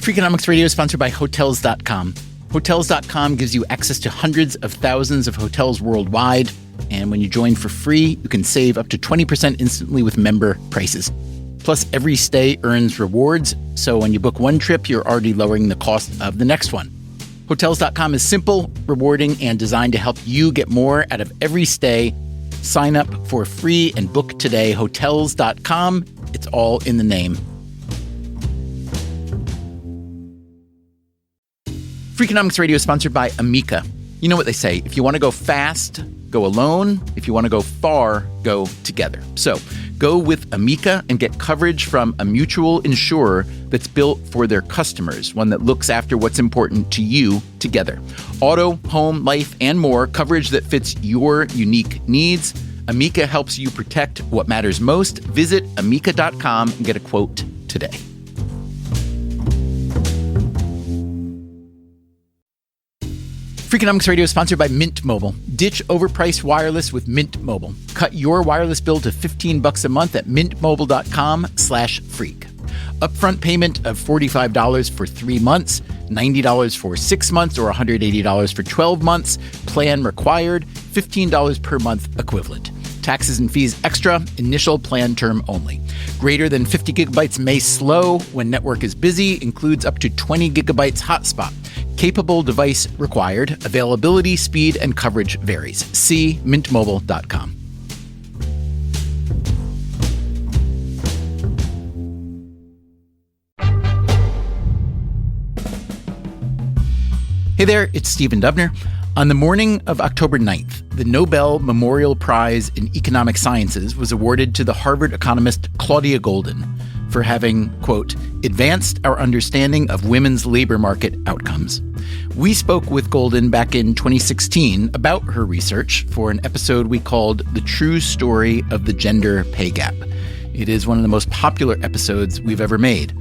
Freakonomics Radio is sponsored by Hotels.com. Hotels.com gives you access to hundreds of thousands of hotels worldwide. And when you join for free, you can save up to 20% instantly with member prices. Plus, every stay earns rewards. So when you book one trip, you're already lowering the cost of the next one. Hotels.com is simple, rewarding, and designed to help you get more out of every stay. Sign up for free and book today. Hotels.com. It's all in the name. Freakonomics Radio is sponsored by Amica. You know what they say, if you want to go fast, go alone. If you want to go far, go together. So go with Amica and get coverage from a mutual insurer that's built for their customers, one that looks after what's important to you together. Auto, home, life, and more, coverage that fits your unique needs. Amica helps you protect what matters most. Visit amica.com and get a quote today. Freakonomics Radio is sponsored by Mint Mobile. Ditch overpriced wireless with Mint Mobile. Cut your wireless bill to $15 a month at mintmobile.com/freak. Upfront payment of $45 for 3 months, $90 for 6 months, or $180 for 12 months. Plan required, $15 per month equivalent. Taxes and fees extra, initial plan term only. Greater than 50 gigabytes may slow when network is busy, includes up to 20 gigabytes hotspot. Capable device required. Availability, speed, and coverage varies. See mintmobile.com. Hey there, it's Stephen Dubner. On the morning of October 9th, the Nobel Memorial Prize in Economic Sciences was awarded to the Harvard economist Claudia Goldin for having, quote, advanced our understanding of women's labor market outcomes. We spoke with Goldin back in 2016 about her research for an episode we called The True Story of the Gender Pay Gap. It is one of the most popular episodes we've ever made.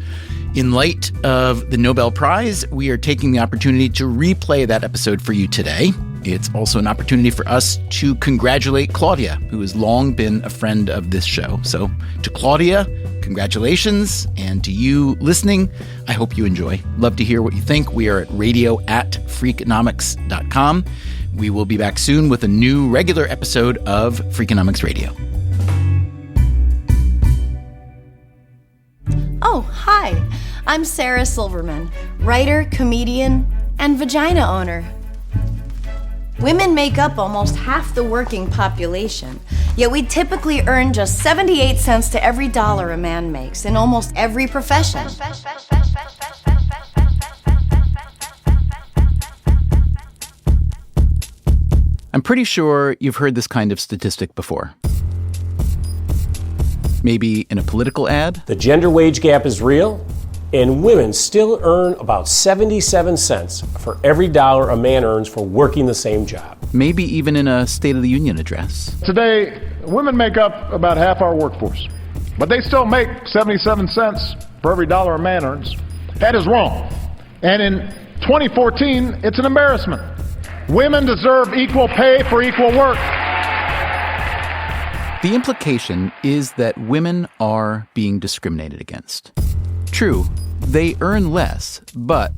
In light of the Nobel Prize, we are taking the opportunity to replay that episode for you today. It's also an opportunity for us to congratulate Claudia, who has long been a friend of this show. So to Claudia, congratulations. And to you listening, I hope you enjoy. Love to hear what you think. We are at radio@freakonomics.com. We will be back soon with a new regular episode of Freakonomics Radio. Oh, hi. I'm Sarah Silverman, writer, comedian, and vagina owner. Women make up almost half the working population, yet we typically earn just 78 cents to every dollar a man makes in almost every profession. I'm pretty sure you've heard this kind of statistic before. Maybe in a political ad? The gender wage gap is real, and women still earn about 77 cents for every dollar a man earns for working the same job. Maybe even in a State of the Union address. Today, women make up about half our workforce, but they still make 77 cents for every dollar a man earns. That is wrong. And in 2014, it's an embarrassment. Women deserve equal pay for equal work. The implication is that women are being discriminated against. True, they earn less, but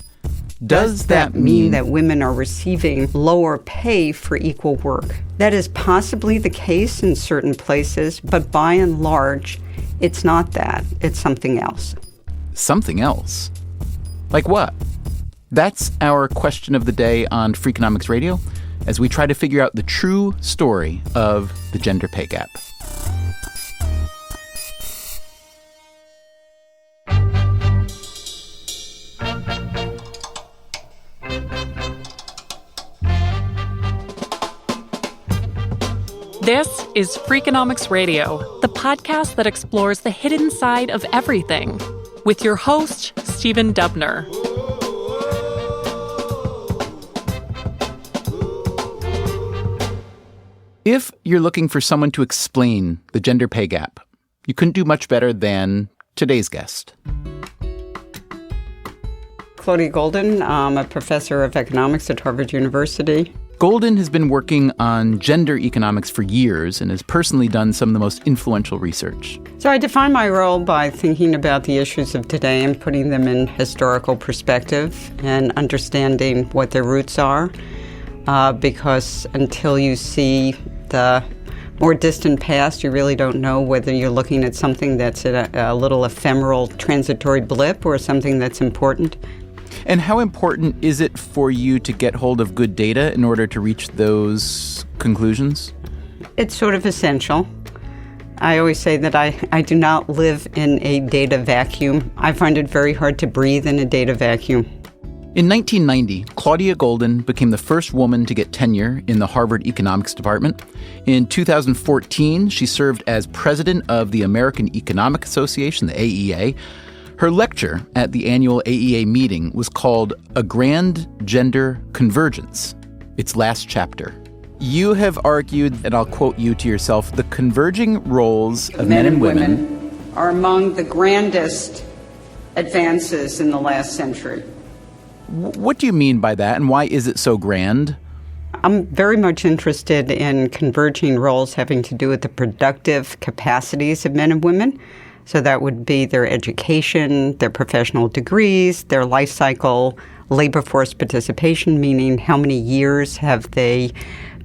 does that mean that women are receiving lower pay for equal work? That is possibly the case in certain places, but by and large, it's not that. It's something else. Something else? Like what? That's our question of the day on Freakonomics Radio as we try to figure out the true story of the gender pay gap. This is Freakonomics Radio, the podcast that explores the hidden side of everything, with your host, Stephen Dubner. If you're looking for someone to explain the gender pay gap, you couldn't do much better than today's guest. Claudia Goldin, I'm a professor of economics at Harvard University. Goldin has been working on gender economics for years and has personally done some of the most influential research. So I define my role by thinking about the issues of today and putting them in historical perspective and understanding what their roots are, because until you see the more distant past, you really don't know whether you're looking at something that's a little ephemeral, transitory blip or something that's important. And how important is it for you to get hold of good data in order to reach those conclusions? It's sort of essential. I always say that I do not live in a data vacuum. I find it very hard to breathe in a data vacuum. In 1990, Claudia Goldin became the first woman to get tenure in the Harvard Economics Department. In 2014, she served as president of the American Economic Association, the AEA. Her lecture at the annual AEA meeting was called A Grand Gender Convergence, its last chapter. You have argued, and I'll quote you to yourself, the converging roles of men and women are among the grandest advances in the last century. What do you mean by that, and why is it so grand? I'm very much interested in converging roles having to do with the productive capacities of men and women. So that would be their education, their professional degrees, their life cycle, labor force participation, meaning how many years have they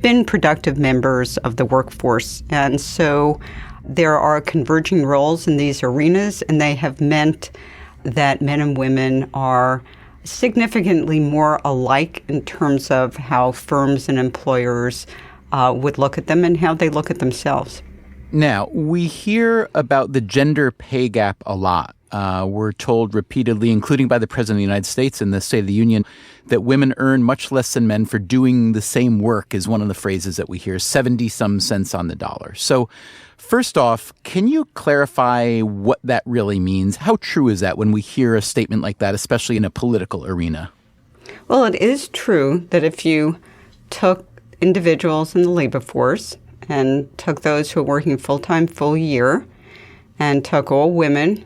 been productive members of the workforce. And so there are converging roles in these arenas, and they have meant that men and women are significantly more alike in terms of how firms and employers would look at them and how they look at themselves. Now, we hear about the gender pay gap a lot. We're told repeatedly, including by the President of the United States in the State of the Union, that women earn much less than men for doing the same work is one of the phrases that we hear, 70-some cents on the dollar. So first off, can you clarify what that really means? How true is that when we hear a statement like that, especially in a political arena? Well, it is true that if you took individuals in the labor force and took those who are working full-time, full year, and took all women,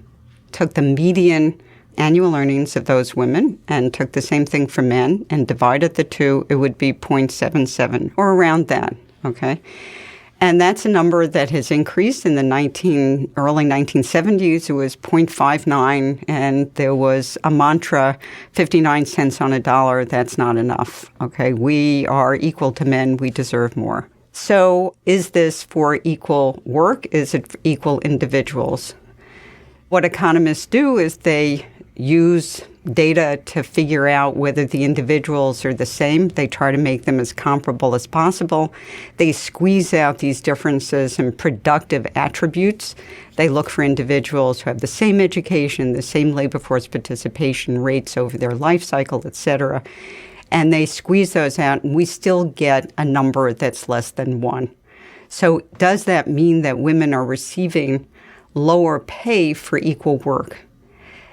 took the median annual earnings of those women, and took the same thing for men, and divided the two, it would be 0.77, or around that, okay? And that's a number that has increased in the early 1970s. It was 0.59, and there was a mantra, 59 cents on a dollar, that's not enough, okay? We are equal to men, we deserve more. So is this for equal work? Is it for equal individuals? What economists do is they use data to figure out whether the individuals are the same. They try to make them as comparable as possible. They squeeze out these differences in productive attributes. They look for individuals who have the same education, the same labor force participation rates over their life cycle, et cetera. And they squeeze those out, and we still get a number that's less than 1. So does that mean that women are receiving lower pay for equal work?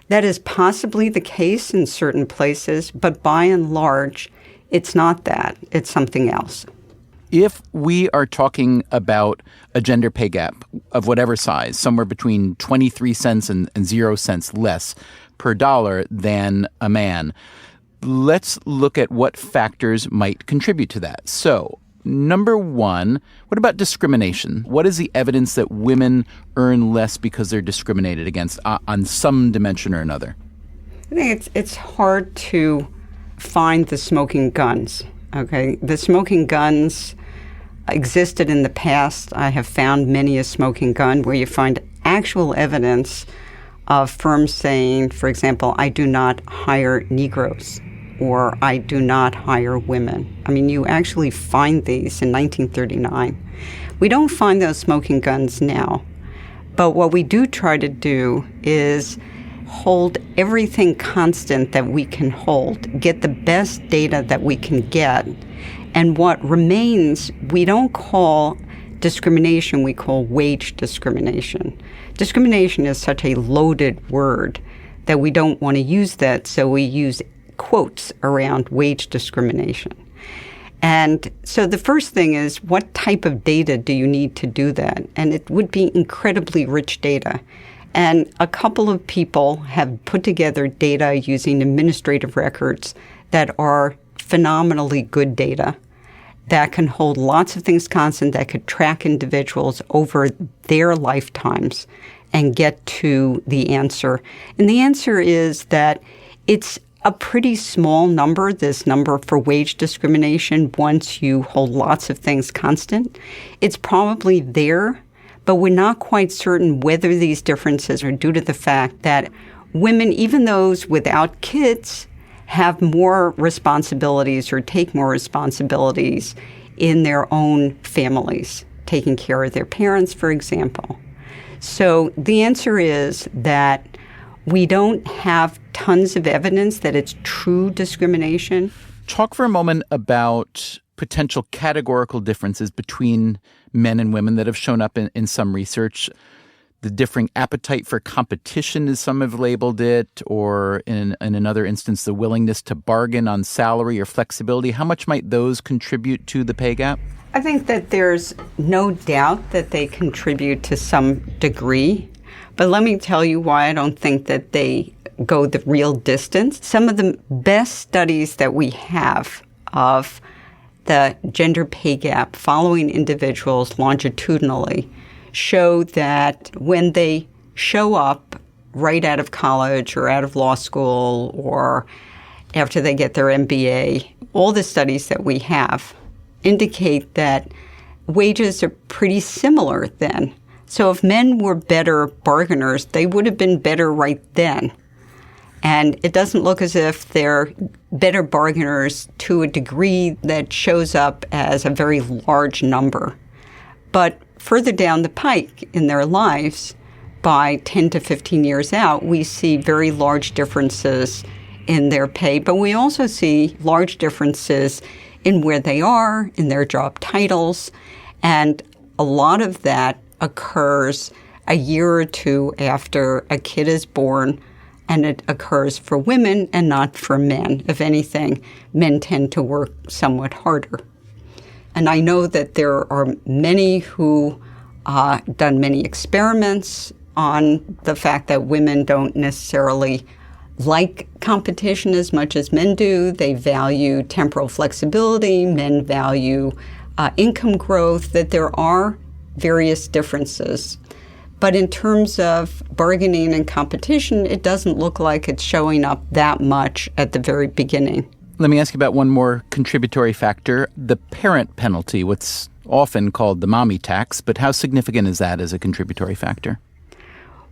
That is possibly the case in certain places, but by and large, it's not that. It's something else. If we are talking about a gender pay gap of whatever size, somewhere between 23 cents and 0 cents less per dollar than a man, let's look at what factors might contribute to that. So, number one, what about discrimination? What is the evidence that women earn less because they're discriminated against on some dimension or another? I think it's hard to find the smoking guns, okay? The smoking guns existed in the past. I have found many a smoking gun where you find actual evidence of firms saying, for example, I do not hire Negroes, or I do not hire women. I mean, you actually find these in 1939. We don't find those smoking guns now. But what we do try to do is hold everything constant that we can hold, get the best data that we can get. And what remains, we don't call discrimination, we call wage discrimination. Discrimination is such a loaded word that we don't want to use that, so we use quotes around wage discrimination. And so the first thing is, what type of data do you need to do that? And it would be incredibly rich data. And a couple of people have put together data using administrative records that are phenomenally good data. that can hold lots of things constant, that could track individuals over their lifetimes and get to the answer. And the answer is that it's a pretty small number, this number for wage discrimination, once you hold lots of things constant. It's probably there, but we're not quite certain whether these differences are due to the fact that women, even those without kids, have more responsibilities or take more responsibilities in their own families, taking care of their parents, for example. So the answer is that we don't have tons of evidence that it's true discrimination. Talk for a moment about potential categorical differences between men and women that have shown up in some research. The differing appetite for competition, as some have labeled it, or in another instance, the willingness to bargain on salary or flexibility. How much might those contribute to the pay gap? I think that there's no doubt that they contribute to some degree. But let me tell you why I don't think that they go the real distance. Some of the best studies that we have of the gender pay gap following individuals longitudinally show that when they show up right out of college or out of law school or after they get their MBA, all the studies that we have indicate that wages are pretty similar then. So if men were better bargainers, they would have been better right then. And it doesn't look as if they're better bargainers to a degree that shows up as a very large number. But further down the pike in their lives, by 10 to 15 years out, we see very large differences in their pay. But we also see large differences in where they are, in their job titles. And a lot of that occurs a year or two after a kid is born, and it occurs for women and not for men. If anything, men tend to work somewhat harder. And I know that there are many who done many experiments on the fact that women don't necessarily like competition as much as men do. They value temporal flexibility. Men value income growth, that there are various differences. But in terms of bargaining and competition, it doesn't look like it's showing up that much at the very beginning. Let me ask you about one more contributory factor, the parent penalty, what's often called the mommy tax, but how significant is that as a contributory factor?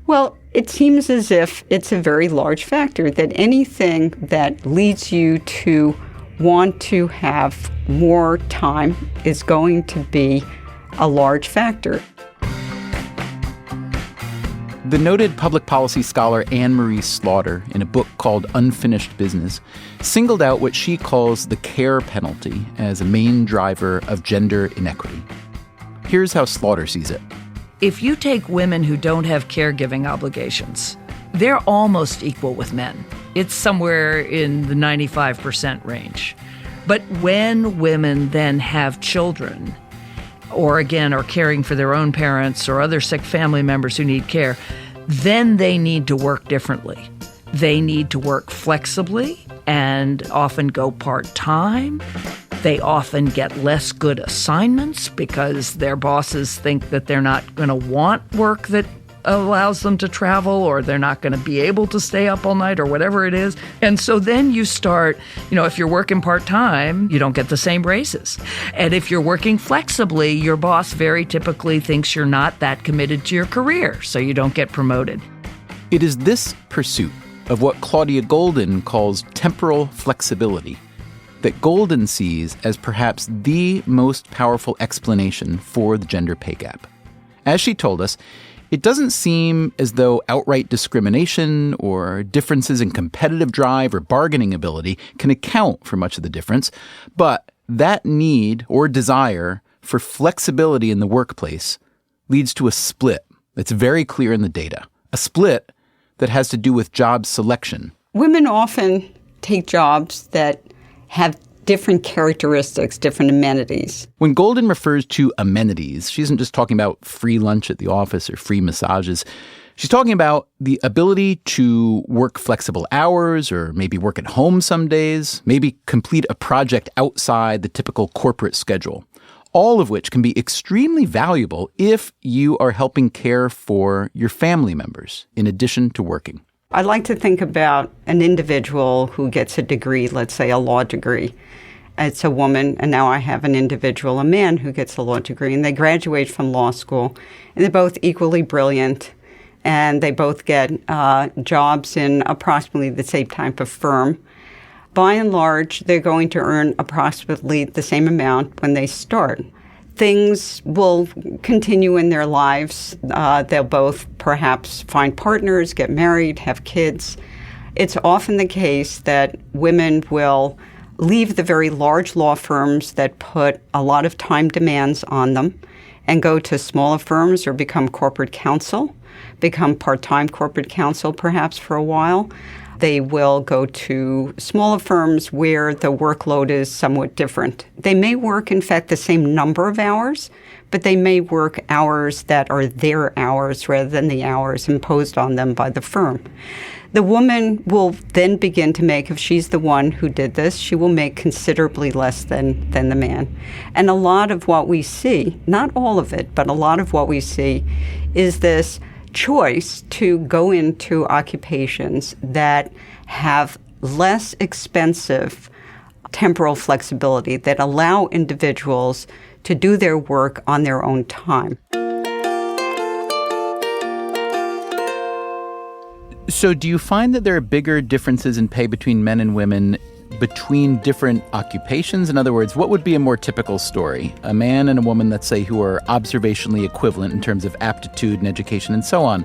Well, it seems as if it's a very large factor, that anything that leads you to want to have more time is going to be a large factor. The noted public policy scholar Anne-Marie Slaughter, in a book called Unfinished Business, singled out what she calls the care penalty as a main driver of gender inequity. Here's how Slaughter sees it. If you take women who don't have caregiving obligations, they're almost equal with men. It's somewhere in the 95% range. But when women then have children, or again are caring for their own parents or other sick family members who need care, then they need to work differently. They need to work flexibly and often go part-time. They often get less good assignments because their bosses think that they're not going to want work that allows them to travel, or they're not going to be able to stay up all night, or whatever it is. And so then you start, if you're working part-time, you don't get the same raises. And if you're working flexibly, your boss very typically thinks you're not that committed to your career, so you don't get promoted. It is this pursuit of what Claudia Goldin calls temporal flexibility that Goldin sees as perhaps the most powerful explanation for the gender pay gap. As she told us, it doesn't seem as though outright discrimination or differences in competitive drive or bargaining ability can account for much of the difference, but that need or desire for flexibility in the workplace leads to a split that's very clear in the data, a split that has to do with job selection. Women often take jobs that have different characteristics, different amenities. When Goldin refers to amenities, she isn't just talking about free lunch at the office or free massages. She's talking about the ability to work flexible hours or maybe work at home some days, maybe complete a project outside the typical corporate schedule, all of which can be extremely valuable if you are helping care for your family members in addition to working. I like to think about an individual who gets a degree, let's say a law degree. It's a woman, and now I have an individual, a man who gets a law degree, and they graduate from law school, and they're both equally brilliant, and they both get jobs in approximately the same type of firm. By and large, they're going to earn approximately the same amount when they start. Things will continue in their lives. They'll both perhaps find partners, get married, have kids. It's often the case that women will leave the very large law firms that put a lot of time demands on them and go to smaller firms or become corporate counsel, become part-time corporate counsel perhaps for a while. They will go to smaller firms where the workload is somewhat different. They may work, in fact, the same number of hours, but they may work hours that are their hours rather than the hours imposed on them by the firm. The woman will then begin to make, if she's the one who did this, she will make considerably less than the man. And a lot of what we see, not all of it, but a lot of what we see is this choice to go into occupations that have less expensive temporal flexibility, that allow individuals to do their work on their own time. So do you find that there are bigger differences in pay between men and women between different occupations? In other words, what would be a more typical story? A man and a woman, let's say, who are observationally equivalent in terms of aptitude and education and so on.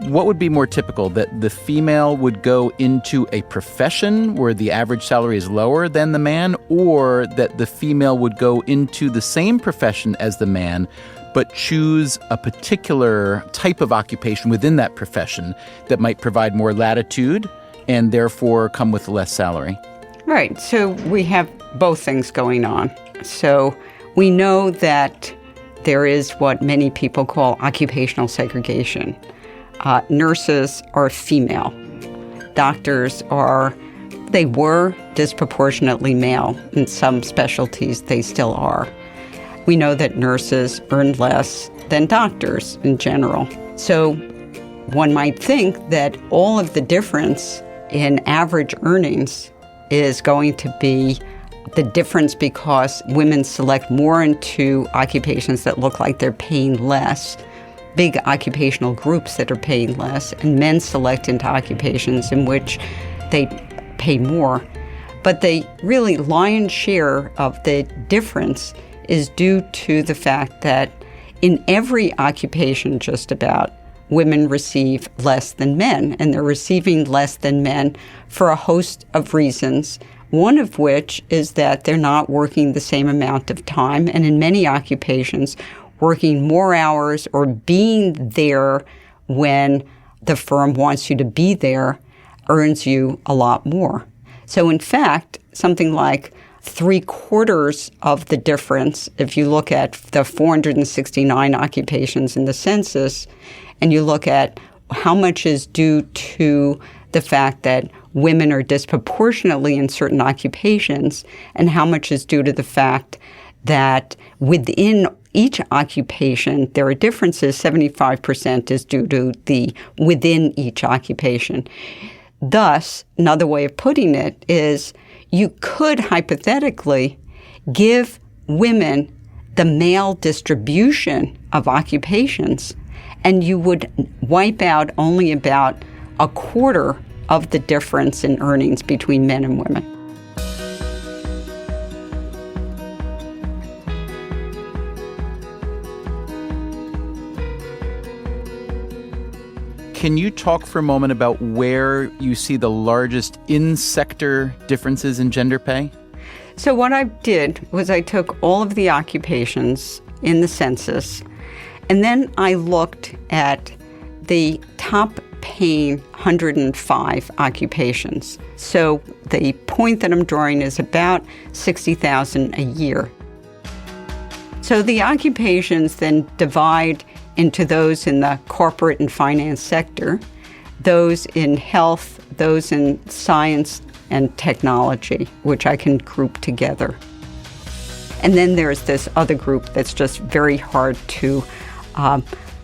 What would be more typical? That the female would go into a profession where the average salary is lower than the man, or that the female would go into the same profession as the man, but choose a particular type of occupation within that profession that might provide more latitude and therefore come with less salary? Right. So we have both things going on. So we know that there is what many people call occupational segregation. Nurses are female. Doctors were disproportionately male. In some specialties, they still are. We know that nurses earn less than doctors in general. So one might think that all of the difference in average earnings is going to be the difference because women select more into occupations that look like they're paying less, big occupational groups that are paying less, and men select into occupations in which they pay more. But the really lion's share of the difference is due to the fact that in every occupation just about, women receive less than men, and they're receiving less than men for a host of reasons, one of which is that they're not working the same amount of time, and in many occupations, working more hours or being there when the firm wants you to be there earns you a lot more. So in fact, something like 3/4 of the difference, if you look at the 469 occupations in the census, and you look at how much is due to the fact that women are disproportionately in certain occupations, and how much is due to the fact that within each occupation there are differences, 75% is due to the within each occupation. Thus, another way of putting it is you could hypothetically give women the male distribution of occupations, and you would wipe out only about 1/4 of the difference in earnings between men and women. Can you talk for a moment about where you see the largest in-sector differences in gender pay? So what I did was I took all of the occupations in the census, and then I looked at the top paying 105 occupations. So the point that I'm drawing is about $60,000 a year. So the occupations then divide into those in the corporate and finance sector, those in health, those in science and technology, which I can group together. And then there's this other group that's just very hard to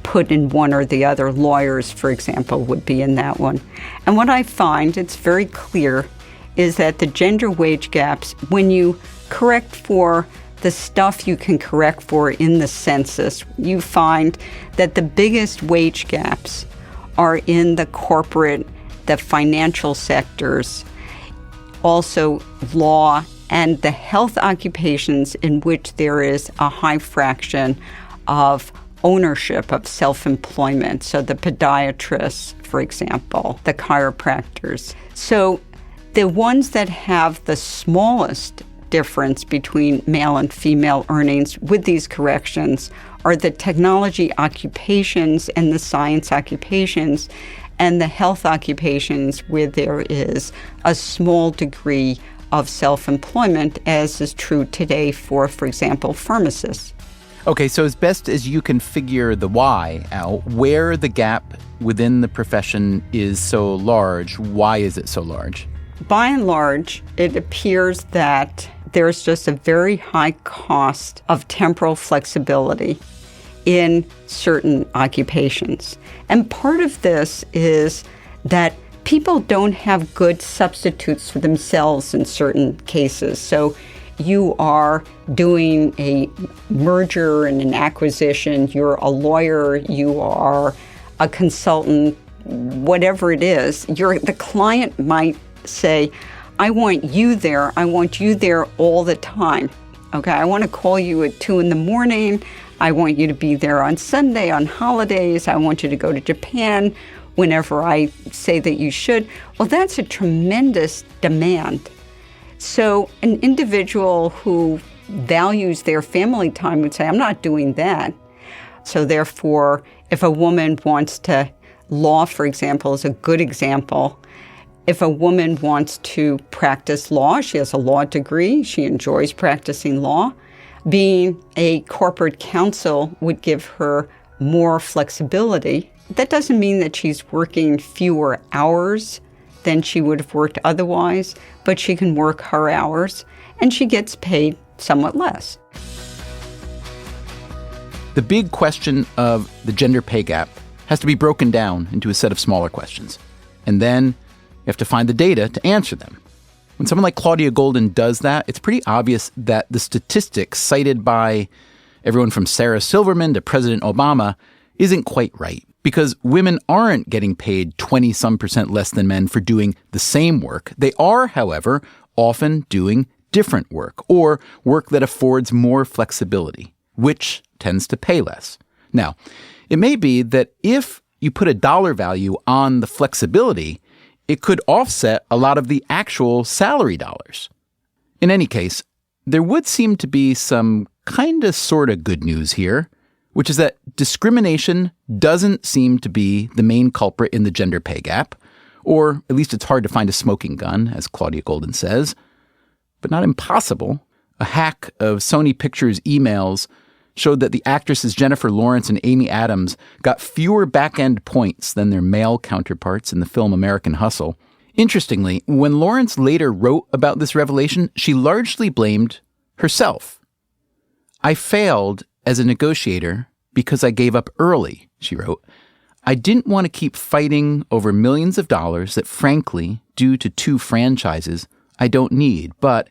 put in one or the other. Lawyers, for example, would be in that one. And what I find, it's very clear, is that the gender wage gaps, when you correct for the stuff you can correct for in the census, you find that the biggest wage gaps are in the corporate, the financial sectors, also law, and the health occupations in which there is a high fraction of ownership of self-employment. So the podiatrists, for example, the chiropractors. So the ones that have the smallest difference between male and female earnings with these corrections are the technology occupations and the science occupations and the health occupations where there is a small degree of self-employment, as is true today for example, pharmacists. Okay, so as best as you can figure the why out, where the gap within the profession is so large, why is it so large? By and large, it appears that there's just a very high cost of temporal flexibility in certain occupations. And part of this is that people don't have good substitutes for themselves in certain cases. So you are doing a merger and an acquisition, you're a lawyer, you are a consultant, whatever it is, the client might say, I want you there all the time. Okay, I want to call you at 2 a.m. I want you to be there on Sunday, on holidays. I want you to go to Japan whenever I say that you should. Well, that's a tremendous demand. So an individual who values their family time would say, I'm not doing that. So therefore, if a woman wants to, law, for example, is a good example. If a woman wants to practice law, she has a law degree, she enjoys practicing law, being a corporate counsel would give her more flexibility. That doesn't mean that she's working fewer hours than she would have worked otherwise, but she can work her hours and she gets paid somewhat less. The big question of the gender pay gap has to be broken down into a set of smaller questions. And then you have to find the data to answer them. When someone like Claudia Goldin does that, it's pretty obvious that the statistics cited by everyone from Sarah Silverman to President Obama isn't quite right, because women aren't getting paid 20-some% less than men for doing the same work. They are, however, often doing different work, or work that affords more flexibility, which tends to pay less. Now, it may be that if you put a dollar value on the flexibility, it could offset a lot of the actual salary dollars. In any case, there would seem to be some kind of sort of good news here, which is that discrimination doesn't seem to be the main culprit in the gender pay gap, or at least it's hard to find a smoking gun, as Claudia Goldin says, but not impossible. A hack of Sony Pictures emails showed that the actresses Jennifer Lawrence and Amy Adams got fewer back-end points than their male counterparts in the film American Hustle. Interestingly, when Lawrence later wrote about this revelation, she largely blamed herself. I failed as a negotiator because I gave up early, she wrote. I didn't want to keep fighting over millions of dollars that, frankly, due to 2 franchises, I don't need. But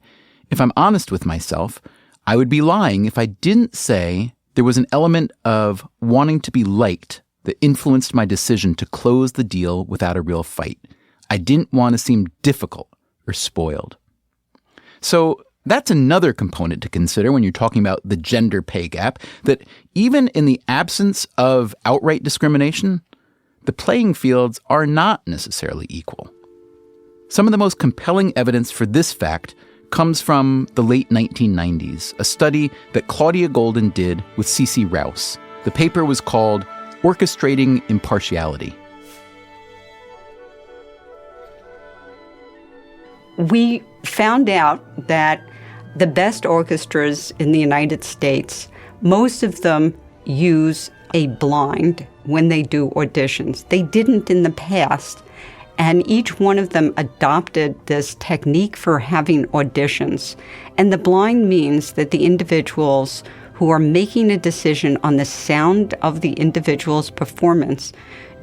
if I'm honest with myself, I would be lying if I didn't say there was an element of wanting to be liked that influenced my decision to close the deal without a real fight. I didn't want to seem difficult or spoiled. So that's another component to consider when you're talking about the gender pay gap, that even in the absence of outright discrimination, the playing fields are not necessarily equal. Some of the most compelling evidence for this fact comes from the late 1990s, a study that Claudia Goldin did with C.C. Rouse. The paper was called Orchestrating Impartiality. We found out that the best orchestras in the United States, most of them use a blind when they do auditions. They didn't in the past. And each one of them adopted this technique for having auditions. And the blind means that the individuals who are making a decision on the sound of the individual's performance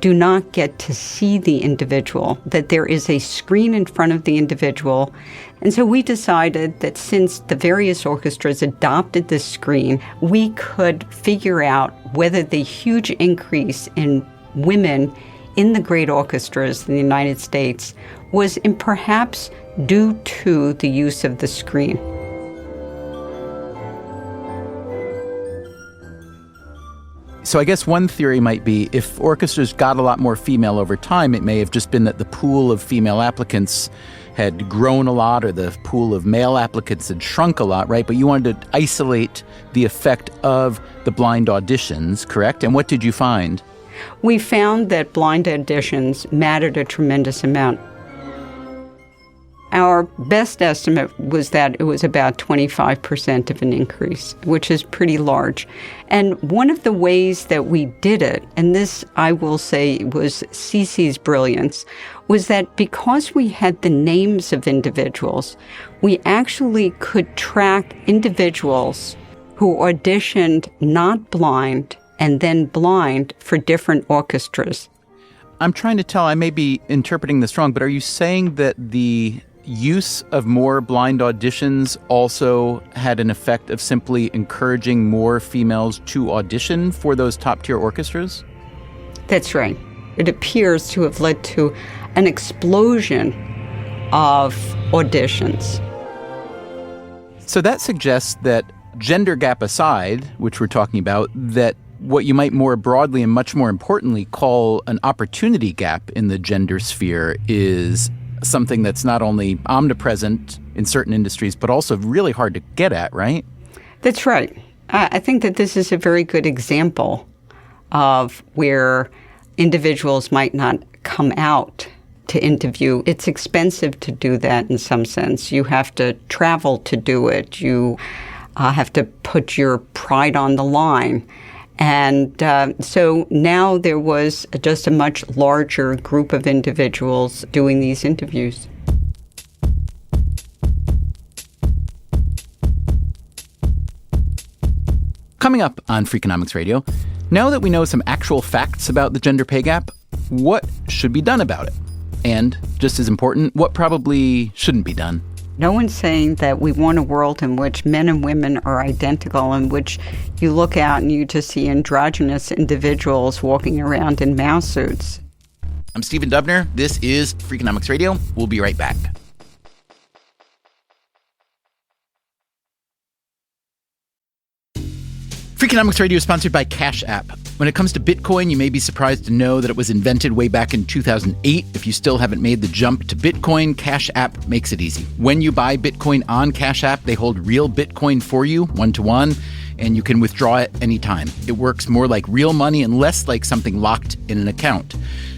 do not get to see the individual, that there is a screen in front of the individual. And so we decided that since the various orchestras adopted this screen, we could figure out whether the huge increase in women in the great orchestras in the United States was perhaps due to the use of the screen. So I guess one theory might be if orchestras got a lot more female over time, it may have just been that the pool of female applicants had grown a lot or the pool of male applicants had shrunk a lot, right? But you wanted to isolate the effect of the blind auditions, correct? And what did you find? We found that blind auditions mattered a tremendous amount. Our best estimate was that it was about 25% of an increase, which is pretty large. And one of the ways that we did it, and this I will say was Cece's brilliance, was that because we had the names of individuals, we actually could track individuals who auditioned not blind and then blind for different orchestras. I'm trying to tell, I may be interpreting this wrong, but are you saying that the use of more blind auditions also had an effect of simply encouraging more females to audition for those top-tier orchestras? That's right. It appears to have led to an explosion of auditions. So that suggests that, gender gap aside, which we're talking about, that what you might more broadly and much more importantly call an opportunity gap in the gender sphere is something that's not only omnipresent in certain industries, but also really hard to get at, right? That's right. I think that this is a very good example of where individuals might not come out to interview. It's expensive to do that in some sense. You have to travel to do it. You have to put your pride on the line. And so now there was just a much larger group of individuals doing these interviews. Coming up on Freakonomics Radio, now that we know some actual facts about the gender pay gap, what should be done about it? And, just as important, what probably shouldn't be done? No one's saying that we want a world in which men and women are identical, in which you look out and you just see androgynous individuals walking around in mouse suits. I'm Stephen Dubner. This is Freakonomics Radio. We'll be right back. Freakonomics Radio is sponsored by Cash App. When it comes to Bitcoin, you may be surprised to know that it was invented way back in 2008. If you still haven't made the jump to Bitcoin, Cash App makes it easy. When you buy Bitcoin on Cash App, they hold real Bitcoin for you, one-to-one, and you can withdraw it anytime. It works more like real money and less like something locked in an account.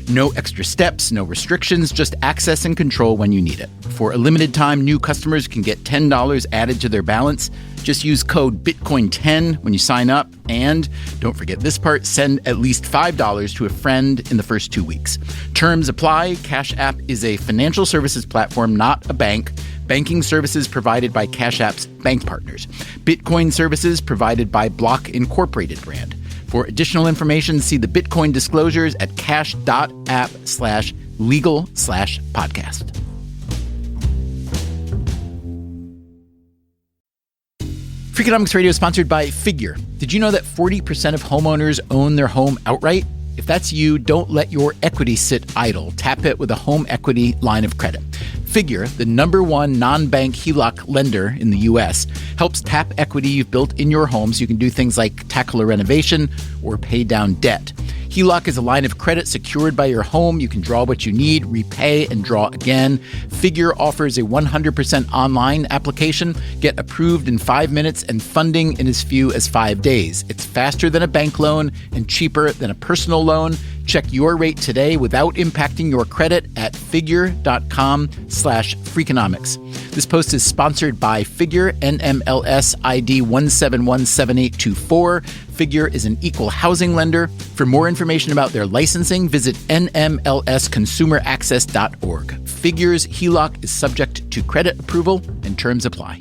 No extra steps, no restrictions, just access and control when you need it. For a limited time, new customers can get $10 added to their balance. Just use code BITCOIN10 when you sign up. And don't forget this part, send at least $5 to a friend in the first 2 weeks. Terms apply. Cash App is a financial services platform, not a bank. Banking services provided by Cash App's bank partners. Bitcoin services provided by Block Incorporated brand. For additional information, see the Bitcoin disclosures at cash.app/legal/podcast. Freakonomics Radio is sponsored by Figure. Did you know that 40% of homeowners own their home outright? If that's you, don't let your equity sit idle. Tap it with a home equity line of credit. Figure, the #1 non-bank HELOC lender in the U.S., helps tap equity you've built in your home so you can do things like tackle a renovation or pay down debt. HELOC is a line of credit secured by your home. You can draw what you need, repay, and draw again. Figure offers a 100% online application. Get approved in 5 minutes and funding in as few as 5 days. It's faster than a bank loan and cheaper than a personal loan. Check your rate today without impacting your credit at figure.com/Freakonomics. This post is sponsored by Figure, NMLS ID 1717824. Figure is an equal housing lender. For more information about their licensing, visit nmlsconsumeraccess.org. Figure's HELOC is subject to credit approval and terms apply.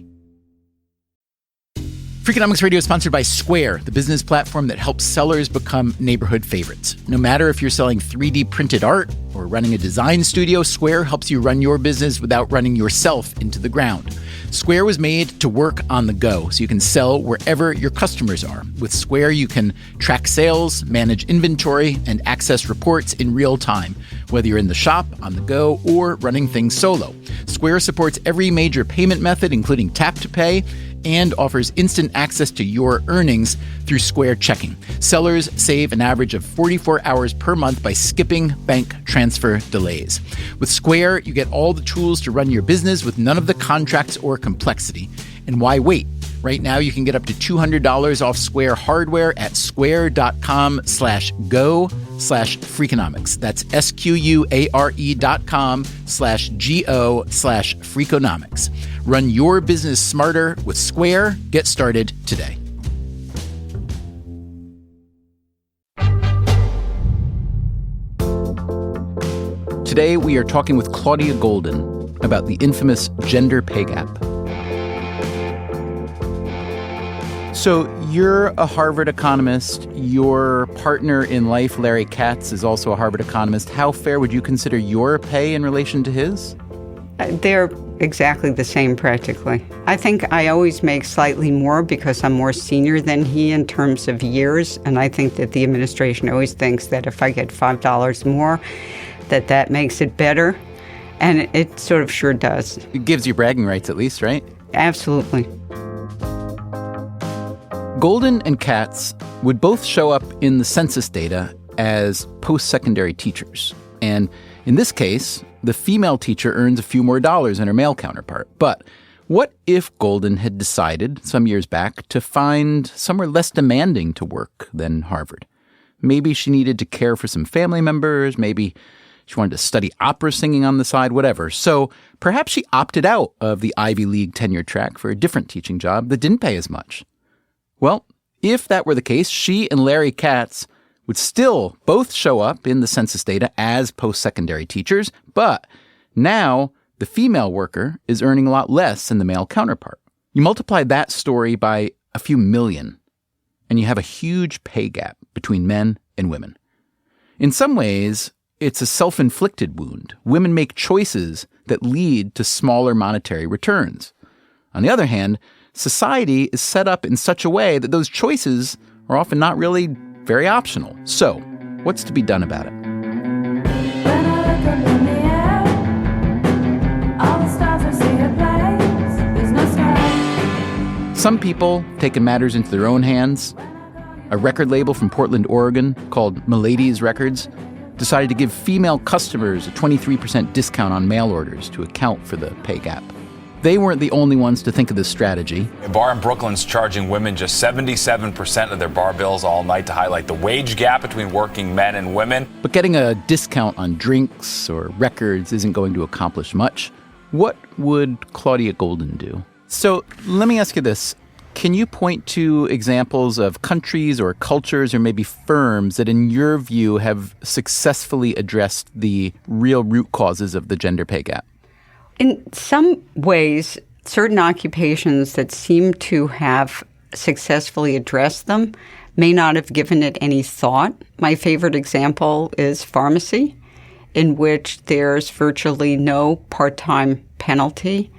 Freakonomics Radio is sponsored by Square, the business platform that helps sellers become neighborhood favorites. No matter if you're selling 3D printed art or running a design studio, Square helps you run your business without running yourself into the ground. Square was made to work on the go, so you can sell wherever your customers are. With Square, you can track sales, manage inventory, and access reports in real time, whether you're in the shop, on the go, or running things solo. Square supports every major payment method, including tap to pay, and offers instant access to your earnings through Square Checking. Sellers save an average of 44 hours per month by skipping bank transfer delays. With Square, you get all the tools to run your business with none of the contracts or complexity. And why wait? Right now, you can get up to $200 off Square hardware at square.com/go/Freakonomics. That's SQUARE.com/GO/Freakonomics. Run your business smarter with Square. Get started today. Today, we are talking with Claudia Goldin about the infamous gender pay gap. So you're a Harvard economist. Your partner in life, Larry Katz, is also a Harvard economist. How fair would you consider your pay in relation to his? They're exactly the same practically. I think I always make slightly more because I'm more senior than he in terms of years. And I think that the administration always thinks that if I get $5 more, that makes it better. And it sort of sure does. It gives you bragging rights at least, right? Absolutely. Goldin and Katz would both show up in the census data as post-secondary teachers. And in this case, the female teacher earns a few more dollars than her male counterpart. But what if Goldin had decided some years back to find somewhere less demanding to work than Harvard? Maybe she needed to care for some family members. Maybe she wanted to study opera singing on the side, whatever. So perhaps she opted out of the Ivy League tenure track for a different teaching job that didn't pay as much. Well, if that were the case, she and Larry Katz would still both show up in the census data as post-secondary teachers, but now the female worker is earning a lot less than the male counterpart. You multiply that story by a few million, and you have a huge pay gap between men and women. In some ways, it's a self-inflicted wound. Women make choices that lead to smaller monetary returns. On the other hand, society is set up in such a way that those choices are often not really very optional. So, what's to be done about it? Some people taking matters into their own hands. A record label from Portland, Oregon, called Milady's Records, decided to give female customers a 23% discount on mail orders to account for the pay gap. They weren't the only ones to think of this strategy. A bar in Brooklyn's charging women just 77% of their bar bills all night to highlight the wage gap between working men and women. But getting a discount on drinks or records isn't going to accomplish much. What would Claudia Goldin do? So let me ask you this. Can you point to examples of countries or cultures or maybe firms that, in your view, have successfully addressed the real root causes of the gender pay gap? In some ways, certain occupations that seem to have successfully addressed them may not have given it any thought. My favorite example is pharmacy, in which there's virtually no part-time penalty,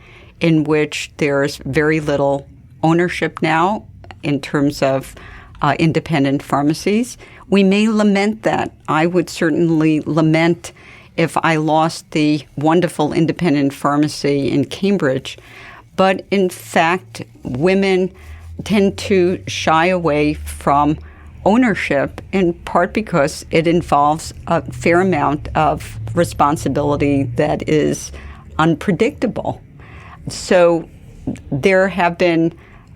in which there's very little ownership now in terms of independent pharmacies. We may lament that. I would certainly lament if I lost the wonderful independent pharmacy in Cambridge. But in fact, women tend to shy away from ownership, in part because it involves a fair amount of responsibility that is unpredictable. So there have been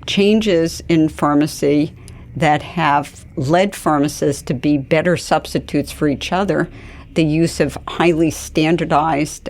changes in pharmacy that have led pharmacists to be better substitutes for each other. The use of highly standardized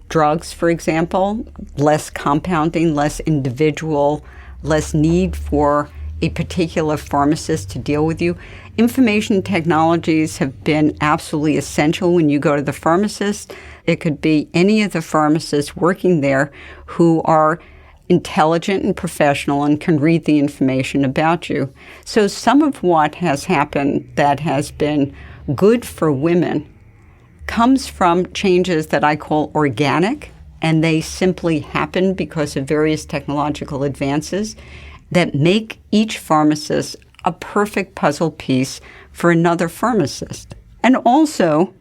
drugs, for example, less compounding, less individual, less need for a particular pharmacist to deal with you. Information technologies have been absolutely essential when you go to the pharmacist. It could be any of the pharmacists working there who are intelligent and professional and can read the information about you. So some of what has happened that has been good for women comes from changes that I call organic, and they simply happen because of various technological advances that make each pharmacist a perfect puzzle piece for another pharmacist. And also,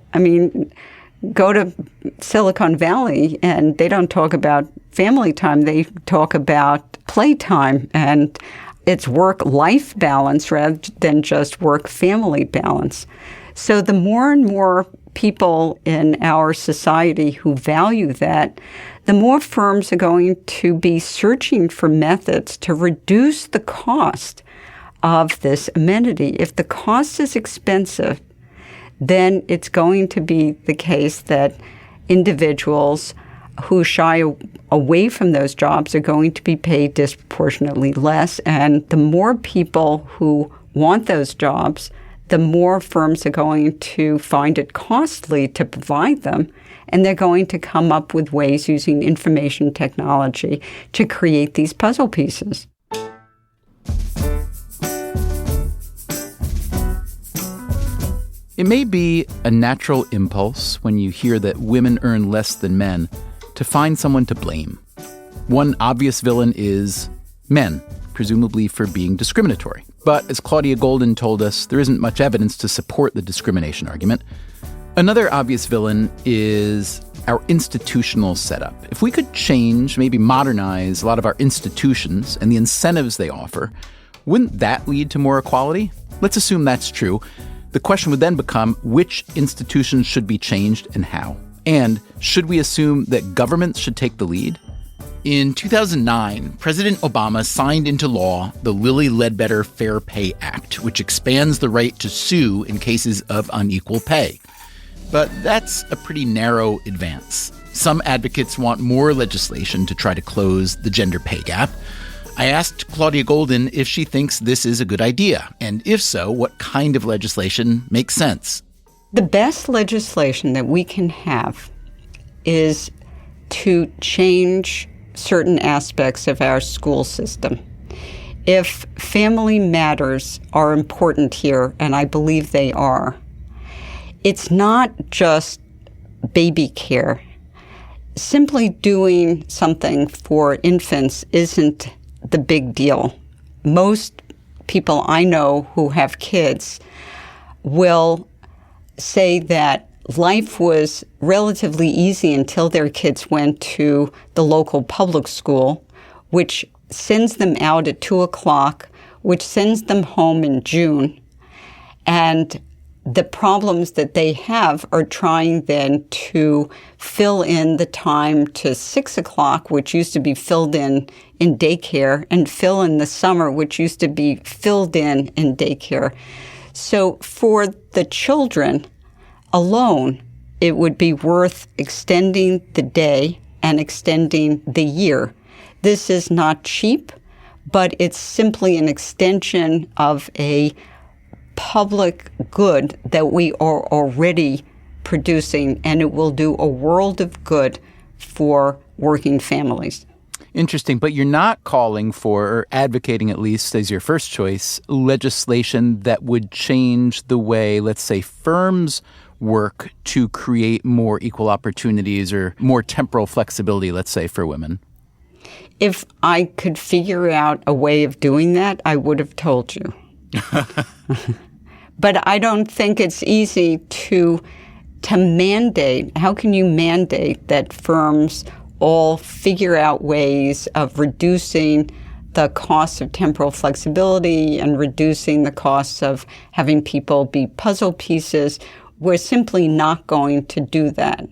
go to Silicon Valley and they don't talk about family time, they talk about playtime, and it's work-life balance rather than just work-family balance. So the more and more people in our society who value that, the more firms are going to be searching for methods to reduce the cost of this amenity. If the cost is expensive, then it's going to be the case that individuals who shy away from those jobs are going to be paid disproportionately less. And the more people who want those jobs, the more firms are going to find it costly to provide them. And they're going to come up with ways using information technology to create these puzzle pieces. It may be a natural impulse when you hear that women earn less than men to find someone to blame. One obvious villain is men, presumably for being discriminatory. But as Claudia Goldin told us, there isn't much evidence to support the discrimination argument. Another obvious villain is our institutional setup. If we could change, maybe modernize a lot of our institutions and the incentives they offer, wouldn't that lead to more equality? Let's assume that's true. The question would then become which institutions should be changed and how. And should we assume that governments should take the lead? In 2009, President Obama signed into law the Lilly Ledbetter Fair Pay Act, which expands the right to sue in cases of unequal pay. But that's a pretty narrow advance. Some advocates want more legislation to try to close the gender pay gap. I asked Claudia Goldin if she thinks this is a good idea, and if so, what kind of legislation makes sense. The best legislation that we can have is to change certain aspects of our school system. If family matters are important here, and I believe they are, it's not just baby care. Simply doing something for infants isn't the big deal. Most people I know who have kids will say that life was relatively easy until their kids went to the local public school, which sends them out at 2 o'clock, which sends them home in June. And the problems that they have are trying then to fill in the time to 6 o'clock, which used to be filled in daycare, and fill in the summer, which used to be filled in daycare. So for the children alone, it would be worth extending the day and extending the year. This is not cheap, but it's simply an extension of a public good that we are already producing, and it will do a world of good for working families. Interesting, but you're not calling for, or advocating at least as your first choice, legislation that would change the way, let's say, firms work to create more equal opportunities or more temporal flexibility, let's say, for women. If I could figure out a way of doing that, I would have told you. But I don't think it's easy to mandate. How can you mandate that firms all figure out ways of reducing the cost of temporal flexibility and reducing the costs of having people be puzzle pieces? We're simply not going to do that.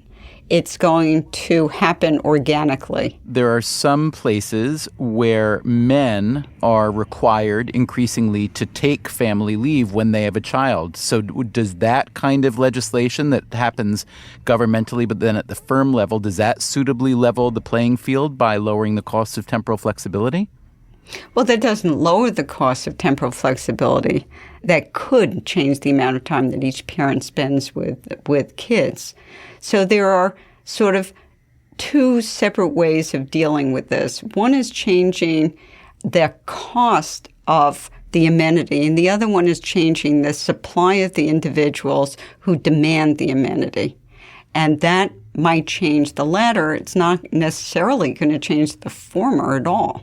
it's going to happen organically. There are some places where men are required increasingly to take family leave when they have a child. So does that kind of legislation that happens governmentally, but then at the firm level, does that suitably level the playing field by lowering the cost of temporal flexibility? Well, that doesn't lower the cost of temporal flexibility. That could change the amount of time that each parent spends with kids. So there are sort of two separate ways of dealing with this. One is changing the cost of the amenity, and the other one is changing the supply of the individuals who demand the amenity. And that might change the latter. It's not necessarily going to change the former at all.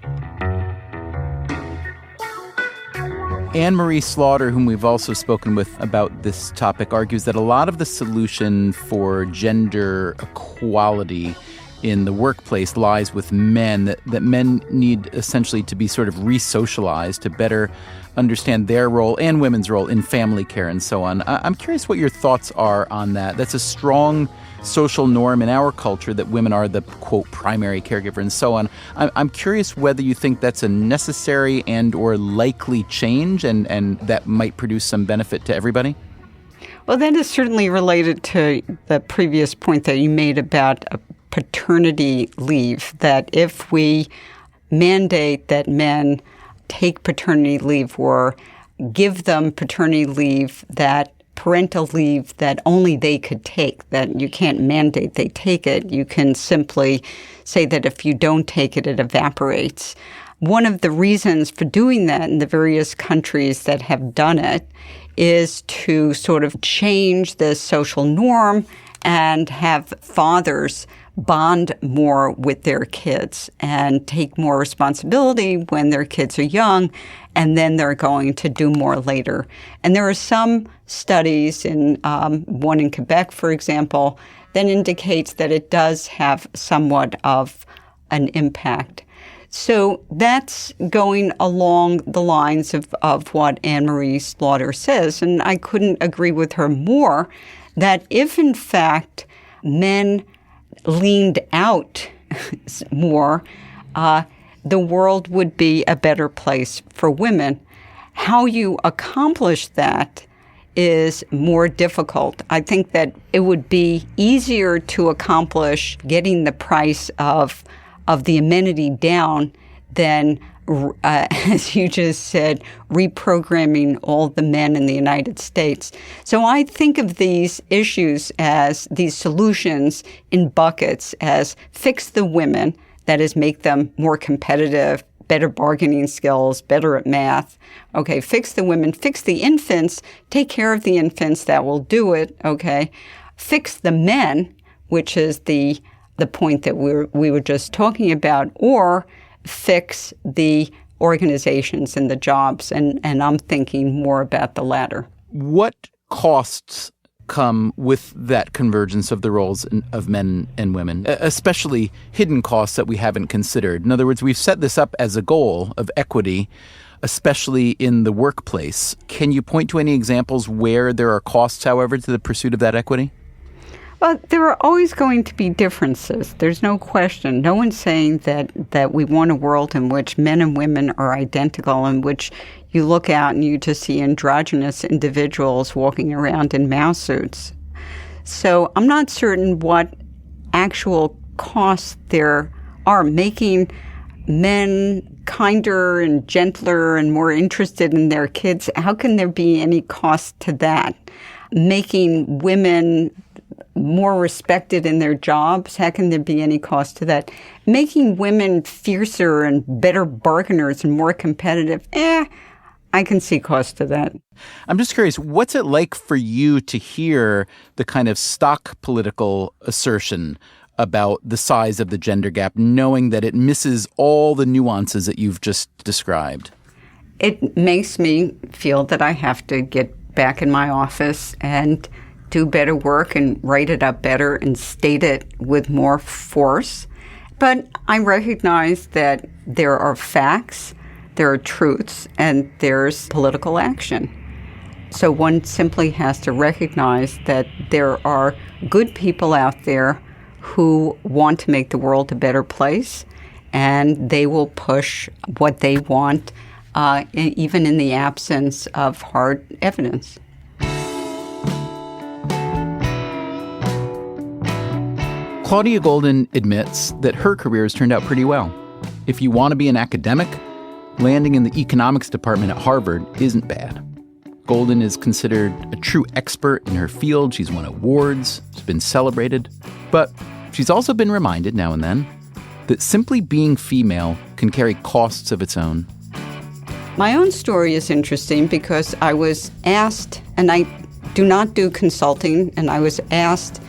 Anne-Marie Slaughter, whom we've also spoken with about this topic, argues that a lot of the solution for gender equality in the workplace lies with men, that men need essentially to be sort of re-socialized to better understand their role and women's role in family care and so on. I'm curious what your thoughts are on that. That's a strong social norm in our culture that women are the, quote, primary caregiver and so on. I'm curious whether you think that's a necessary and or likely change and that might produce some benefit to everybody? Well, that is certainly related to the previous point that you made about paternity leave, that if we mandate that men take paternity leave or give them paternity leave, that parental leave that only they could take, that you can't mandate they take it. You can simply say that if you don't take it, it evaporates. One of the reasons for doing that in the various countries that have done it is to sort of change the social norm and have fathers bond more with their kids and take more responsibility when their kids are young, and then they're going to do more later. And there are some studies, one in Quebec, for example, that indicates that it does have somewhat of an impact. So that's going along the lines of what Anne-Marie Slaughter says, and I couldn't agree with her more, that if in fact men leaned out more, the world would be a better place for women. How you accomplish that is more difficult. I think that it would be easier to accomplish getting the price of the amenity down than, as you just said, reprogramming all the men in the United States. So I think of these issues as these solutions in buckets, as fix the women, that is, make them more competitive, better bargaining skills, better at math. Okay, fix the women, fix the infants, take care of the infants, that will do it, okay. Fix the men, which is the point that we were just talking about, or fix the organizations and the jobs, and I'm thinking more about the latter. What costs come with that convergence of the roles of men and women, especially hidden costs that we haven't considered? In other words, we've set this up as a goal of equity, especially in the workplace. Can you point to any examples where there are costs, however, to the pursuit of that equity? Well, there are always going to be differences. There's no question. No one's saying that we want a world in which men and women are identical, in which you look out and you just see androgynous individuals walking around in mouse suits. So I'm not certain what actual costs there are. Making men kinder and gentler and more interested in their kids, how can there be any cost to that? Making women more respected in their jobs, how can there be any cost to that? Making women fiercer and better bargainers and more competitive, I can see cost to that. I'm just curious, what's it like for you to hear the kind of stock political assertion about the size of the gender gap, knowing that it misses all the nuances that you've just described? It makes me feel that I have to get back in my office and do better work and write it up better and state it with more force. But I recognize that there are facts, there are truths, and there's political action. So one simply has to recognize that there are good people out there who want to make the world a better place, and they will push what they want, even in the absence of hard evidence. Claudia Goldin admits that her career has turned out pretty well. If you want to be an academic, landing in the economics department at Harvard isn't bad. Goldin is considered a true expert in her field. She's won awards, she's been celebrated. But she's also been reminded now and then that simply being female can carry costs of its own. My own story is interesting because I was asked, and I do not do consulting, and I was asked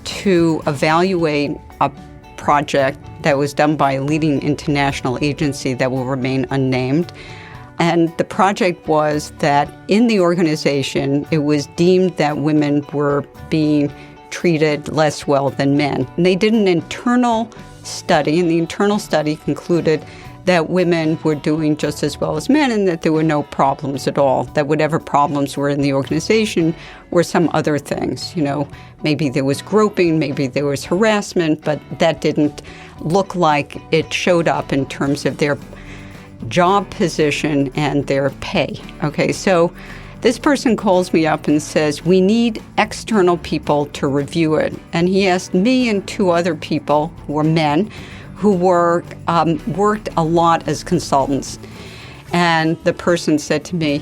to evaluate a project that was done by a leading international agency that will remain unnamed. And the project was that in the organization, it was deemed that women were being treated less well than men. And they did an internal study, and the internal study concluded that women were doing just as well as men and that there were no problems at all, that whatever problems were in the organization were some other things. You know, maybe there was groping, maybe there was harassment, but that didn't look like it showed up in terms of their job position and their pay. Okay, so this person calls me up and says, we need external people to review it. And he asked me and two other people who were men who were worked a lot as consultants. And the person said to me,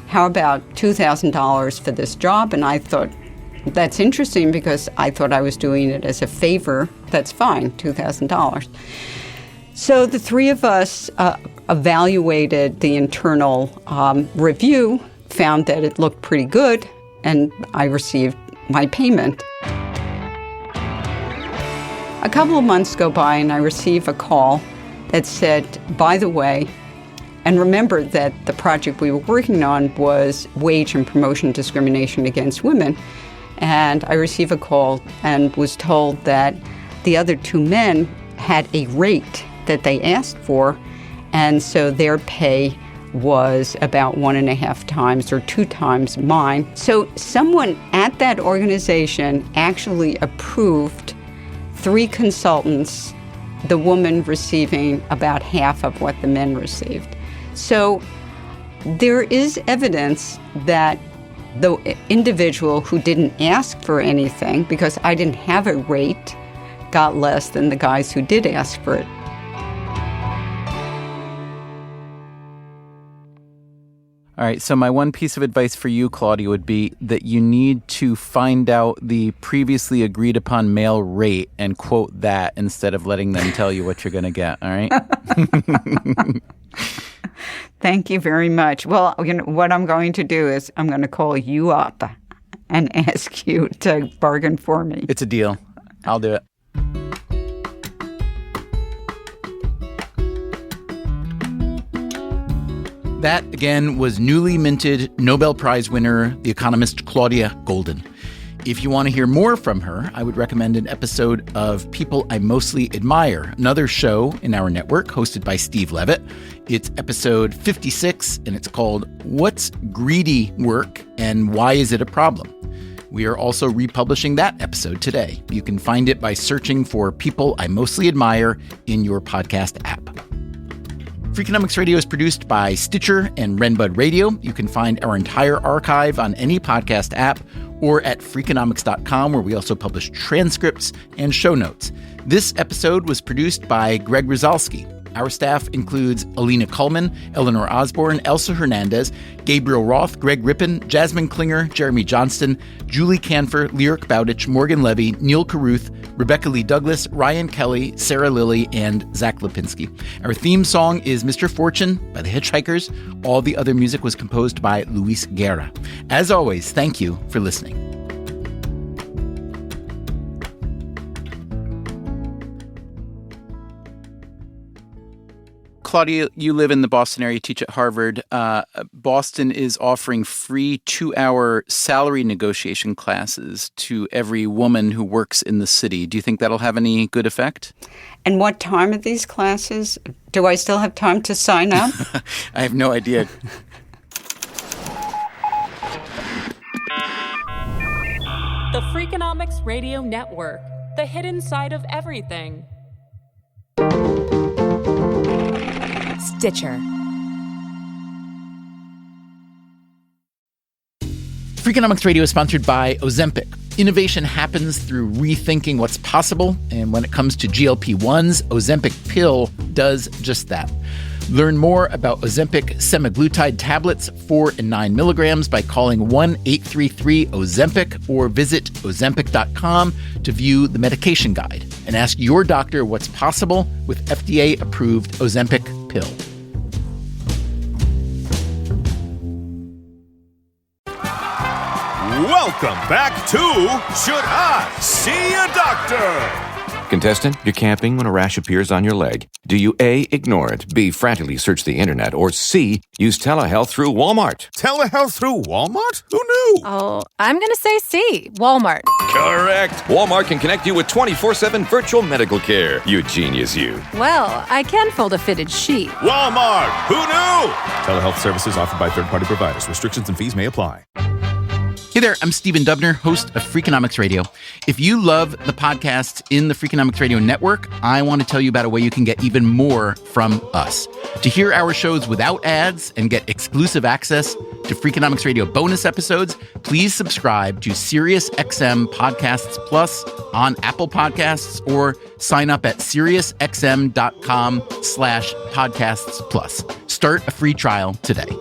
how about $2,000 for this job? And I thought, that's interesting because I thought I was doing it as a favor. That's fine, $2,000. So the three of us evaluated the internal review, found that it looked pretty good, and I received my payment. A couple of months go by and I receive a call that said, by the way, and remember that the project we were working on was wage and promotion discrimination against women. And I received a call and was told that the other two men had a rate that they asked for, and so their pay was about 1.5 times or 2 times mine. So someone at that organization actually approved 3 consultants, the woman receiving about half of what the men received. So there is evidence that the individual who didn't ask for anything, because I didn't have a rate, got less than the guys who did ask for it. All right, so my one piece of advice for you, Claudia, would be that you need to find out the previously agreed upon male rate and quote that instead of letting them tell you what you're going to get, all right? Thank you very much. Well, you know, what I'm going to do is I'm going to call you up and ask you to bargain for me. It's a deal. I'll do it. That, again, was newly minted Nobel Prize winner, the economist Claudia Goldin. If you want to hear more from her, I would recommend an episode of People I Mostly Admire, another show in our network hosted by Steve Levitt. It's episode 56, and it's called What's Greedy Work and Why Is It a Problem? We are also republishing that episode today. You can find it by searching for People I Mostly Admire in your podcast app. Freakonomics Radio is produced by Stitcher and Renbud Radio. You can find our entire archive on any podcast app or at Freakonomics.com, where we also publish transcripts and show notes. This episode was produced by Greg Rosalsky. Our staff includes Alina Kuhlman, Eleanor Osborne, Elsa Hernandez, Gabriel Roth, Greg Rippin, Jasmine Klinger, Jeremy Johnston, Julie Canfer, Lyric Bowditch, Morgan Levy, Neil Carruth, Rebecca Lee Douglas, Ryan Kelly, Sarah Lilly, and Zach Lipinski. Our theme song is Mr. Fortune by the Hitchhikers. All the other music was composed by Luis Guerra. As always, thank you for listening. Claudia, you live in the Boston area, teach at Harvard. Boston is offering free 2-hour salary negotiation classes to every woman who works in the city. Do you think that'll have any good effect? And what time are these classes? Do I still have time to sign up? I have no idea. The Freakonomics Radio Network. the hidden side of everything. Stitcher. Freakonomics Radio is sponsored by Ozempic. Innovation happens through rethinking what's possible, and when it comes to GLP-1s, Ozempic pill does just that. Learn more about Ozempic semaglutide tablets, 4 and 9 milligrams, by calling 1-833-OZEMPIC or visit Ozempic.com to view the medication guide and ask your doctor what's possible with FDA-approved Ozempic pill. Welcome back to Should I See a Doctor? Contestant, you're camping when a rash appears on your leg. Do you A, ignore it, B, frantically search the internet, or C, use telehealth through Walmart? Telehealth through Walmart? Who knew? Oh, I'm going to say C, Walmart. Correct. Walmart can connect you with 24/7 virtual medical care. You genius, you. Well, I can fold a fitted sheet. Walmart. Who knew? Telehealth services offered by third-party providers. Restrictions and fees may apply. Hey there, I'm Stephen Dubner, host of Freakonomics Radio. If you love the podcasts in the Freakonomics Radio network, I want to tell you about a way you can get even more from us. To hear our shows without ads and get exclusive access to Freakonomics Radio bonus episodes, please subscribe to SiriusXM Podcasts Plus on Apple Podcasts or sign up at SiriusXM.com/podcasts plus. Start a free trial today.